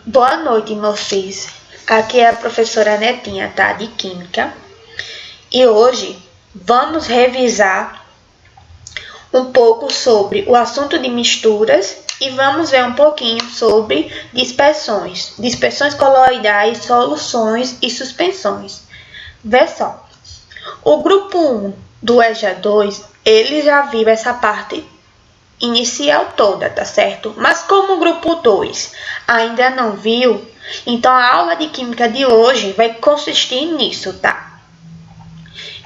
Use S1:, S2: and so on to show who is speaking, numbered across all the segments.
S1: Boa noite, vocês. Aqui é a professora Netinha, tá? De Química. E hoje vamos revisar um pouco sobre o assunto de misturas e vamos ver um pouquinho sobre dispersões. Dispersões coloidais, soluções e suspensões. Vê só. O grupo 1 do EJA2, ele já viu essa parte inicial toda, tá certo? Mas como o grupo 2 ainda não viu, então a aula de química de hoje vai consistir nisso, tá?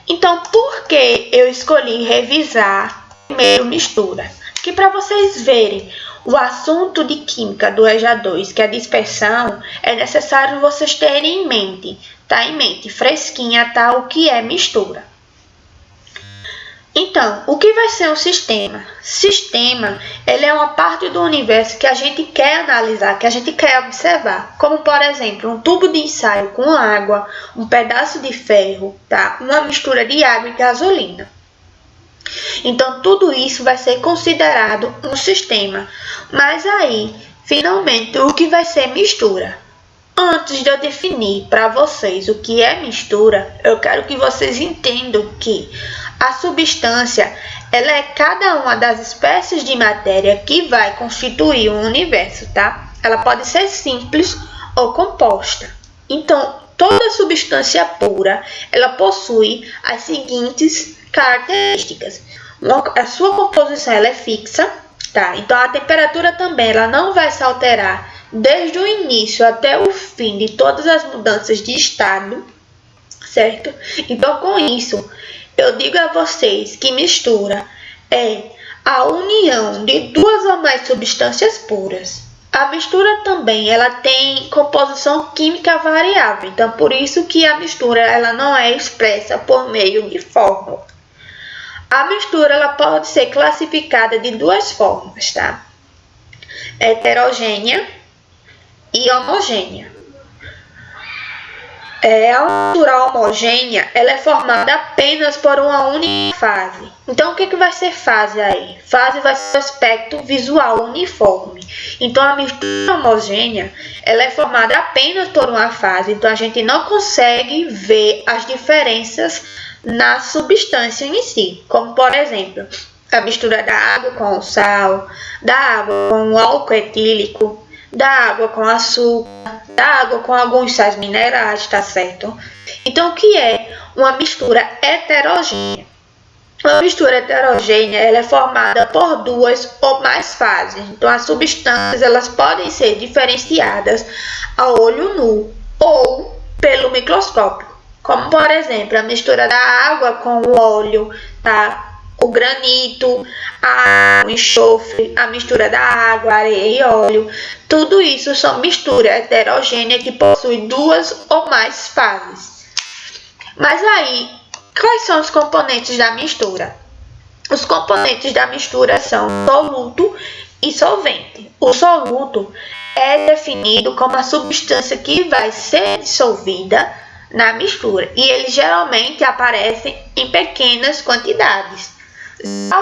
S1: Então, por que eu escolhi revisar primeiro mistura? Que para vocês verem o assunto de química do EJA2, que é a dispersão, é necessário vocês terem em mente, tá? Em mente, fresquinha, tá? O que é mistura. Então, o que vai ser um sistema? Sistema, ele é uma parte do universo que a gente quer analisar, que a gente quer observar. Como, por exemplo, um tubo de ensaio com água, um pedaço de ferro, tá? Uma mistura de água e gasolina. Então, tudo isso vai ser considerado um sistema. Mas aí, finalmente, o que vai ser mistura? Antes de eu definir para vocês o que é mistura, eu quero que vocês entendam que a substância, ela é cada uma das espécies de matéria que vai constituir um universo, tá? Ela pode ser simples ou composta. Então, toda substância pura, ela possui as seguintes características. A sua composição, ela é fixa, tá? Então, a temperatura também, ela não vai se alterar desde o início até o fim de todas as mudanças de estado, certo? Então, com isso, eu digo a vocês que mistura é a união de duas ou mais substâncias puras. A mistura também, ela tem composição química variável, então por isso que a mistura ela não é expressa por meio de fórmula. A mistura ela pode ser classificada de duas formas, tá? Heterogênea e homogênea. A mistura homogênea ela é formada apenas por uma única fase. Então, o que vai ser fase aí? Fase vai ser o aspecto visual uniforme. Então, a mistura homogênea ela é formada apenas por uma fase. Então, a gente não consegue ver as diferenças na substância em si. Como, por exemplo, a mistura da água com o sal, da água com o álcool etílico, da água com açúcar, da água com alguns sais minerais, tá certo? Então, o que é uma mistura heterogênea? Uma mistura heterogênea ela é formada por duas ou mais fases. Então, as substâncias elas podem ser diferenciadas a olho nu ou pelo microscópio. Como, por exemplo, a mistura da água com o óleo, tá? O granito, o enxofre, a mistura da água, areia e óleo. Tudo isso são misturas heterogêneas que possuem duas ou mais fases. Mas aí, quais são os componentes da mistura? Os componentes da mistura são soluto e solvente. O soluto é definido como a substância que vai ser dissolvida na mistura. E eles geralmente aparecem em pequenas quantidades.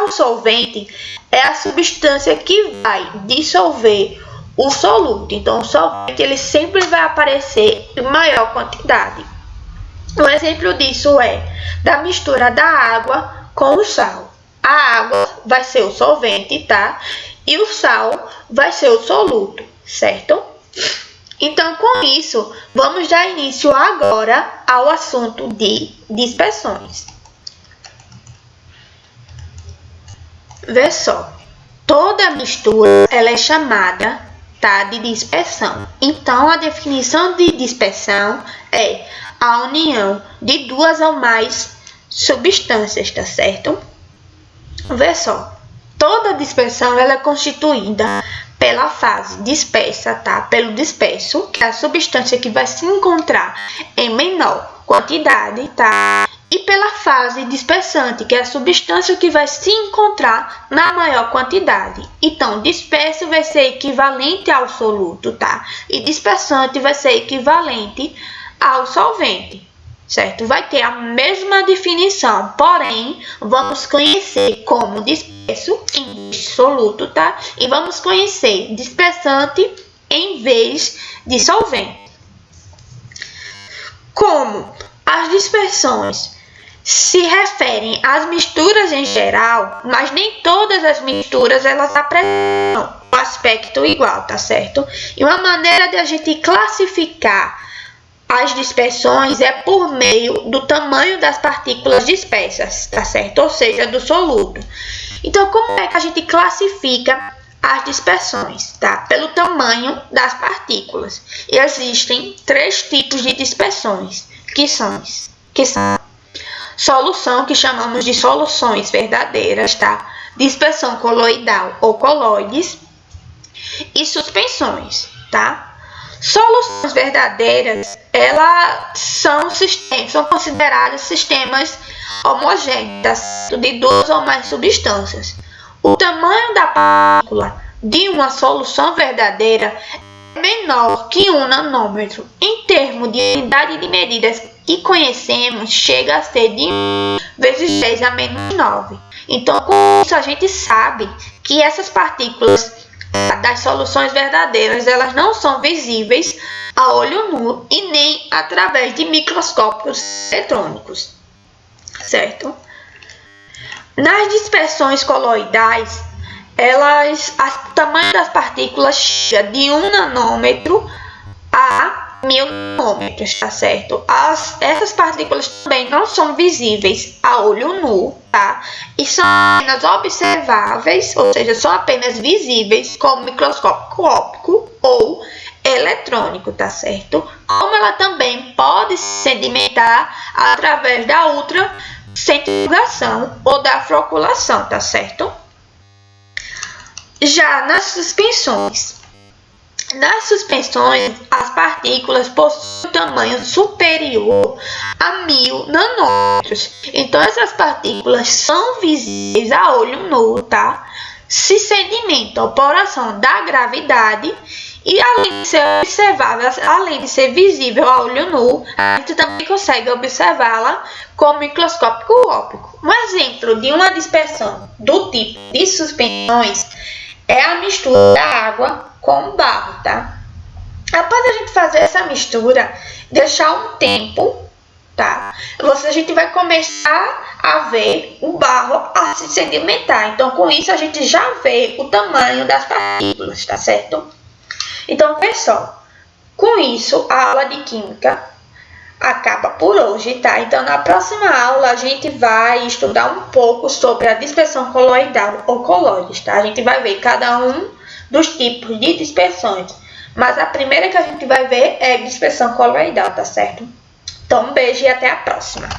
S1: O solvente é a substância que vai dissolver o soluto. Então, o solvente ele sempre vai aparecer em maior quantidade. Um exemplo disso é da mistura da água com o sal. A água vai ser o solvente, tá? E o sal vai ser o soluto, certo? Então, com isso, vamos dar início agora ao assunto de dispersões. Vê só, toda mistura ela é chamada, tá, de dispersão. Então, a definição de dispersão é a união de duas ou mais substâncias, tá certo? Vê só, toda dispersão ela é constituída pela fase dispersa, tá? Pelo disperso, que é a substância que vai se encontrar em menor quantidade, tá? E pela fase dispersante, que é a substância que vai se encontrar na maior quantidade. Então, disperso vai ser equivalente ao soluto, tá? E dispersante vai ser equivalente ao solvente, certo? Vai ter a mesma definição, porém, vamos conhecer como disperso em soluto, tá? E vamos conhecer dispersante em vez de solvente. Como as dispersões se referem às misturas em geral, mas nem todas as misturas elas apresentam um aspecto igual, tá certo? E uma maneira de a gente classificar as dispersões é por meio do tamanho das partículas dispersas, tá certo? Ou seja, do soluto. Então, como é que a gente classifica as dispersões, tá? Pelo tamanho das partículas. E existem 3 tipos de dispersões, que são solução, que chamamos de soluções verdadeiras, tá? Dispersão coloidal ou coloides, e suspensões, tá? Soluções verdadeiras, elas são consideradas sistemas homogêneos de 2 ou mais substâncias. O tamanho da partícula de uma solução verdadeira é menor que 1 nanômetro. Em termos de unidade de medidas que conhecemos, chega a ser de 1 vezes 10 a menos 9. Então, com isso, a gente sabe que essas partículas das soluções verdadeiras, elas não são visíveis a olho nu e nem através de microscópios eletrônicos, certo? Nas dispersões coloidais, o tamanho das partículas chega de 1 nanômetro a 1000 nanômetros, tá certo? Essas partículas também não são visíveis a olho nu, tá? E são apenas observáveis, ou seja, são apenas visíveis com o microscópio óptico ou eletrônico, tá certo? Como ela também pode se sedimentar através da ultracentrifugação ou da floculação, tá certo? Já nas suspensões, as partículas possuem tamanho superior a 1000 nanômetros. Então, essas partículas são visíveis a olho nu, tá? Se sedimentam por ação da gravidade e, além de ser observável, além de ser visível a olho nu, a gente também consegue observá-la com o microscópio óptico. Um exemplo de uma dispersão do tipo de suspensões é a mistura da água com barro, tá? Após a gente fazer essa mistura, deixar um tempo, tá? A gente vai começar a ver o barro a se sedimentar. Então, com isso, a gente já vê o tamanho das partículas, tá certo? Então, pessoal, com isso, a aula de Química acaba por hoje, tá? Então, na próxima aula, a gente vai estudar um pouco sobre a dispersão coloidal ou coloides, tá? A gente vai ver cada um dos tipos de dispersões, mas a primeira que a gente vai ver é a dispersão coloidal, tá certo? Então, um beijo e até a próxima!